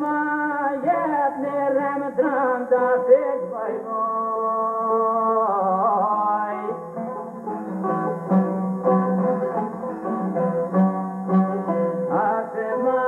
ma jet në rem dranda fik bajboj. Ase ma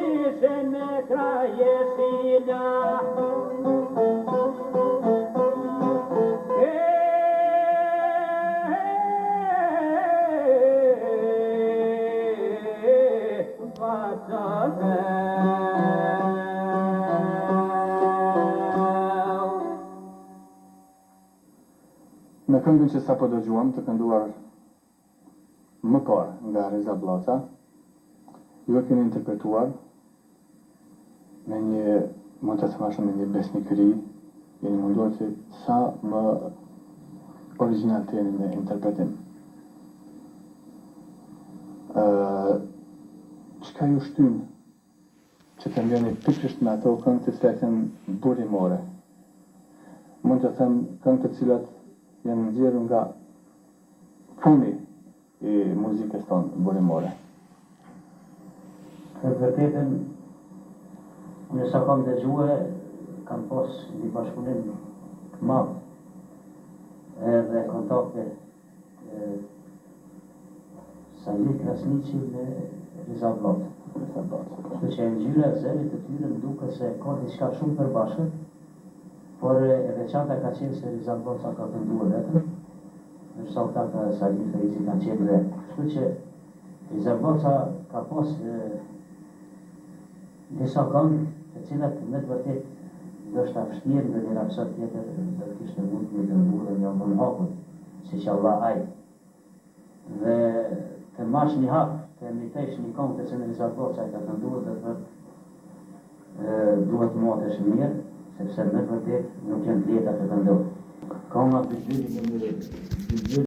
jet Në këngën që sapo dëgjuam të kënduar më parë nga Reza Blaca, ju e keni interpretuar me një, mund të thashë me një besnikëri, jeni munduar që sa më original të jeni në interpretim. Çka ju shtyn që të mbjeni pikërisht me ato këngë të cilat janë burimore? Mund të them këngë të cilat janë nxjerrur nga funi i muzikës tonë burimore. Në vërtetën, nësa kam dëgjue, kam pas një bashkëpunim të madh edhe kontakte Sajli Krasniqi me Reza Blaca. Kështu që ngjyra e zërit të tyre më duket se ka diçka shumë përbashkët, por e veçanta ka qenë se Reza Blaca ka kënduar vetëm, ndërsa këta ka Sajli Krasniqi kanë qenë vetë. Kështu që Reza Blaca ka pas disa këngë të cilat me të vërtet ndoshta vështirë në një rapsod tjetër do të kishte mund të kënduar dhe një von hapur, siç Allah ai. Dhe të mash një hap, të emitesh një këngë të cilën Reza Blaca ka kënduar, do të thotë duhet të motesh mirë, sepse me të vërtet nuk janë të lehta të këndosh. Kënga të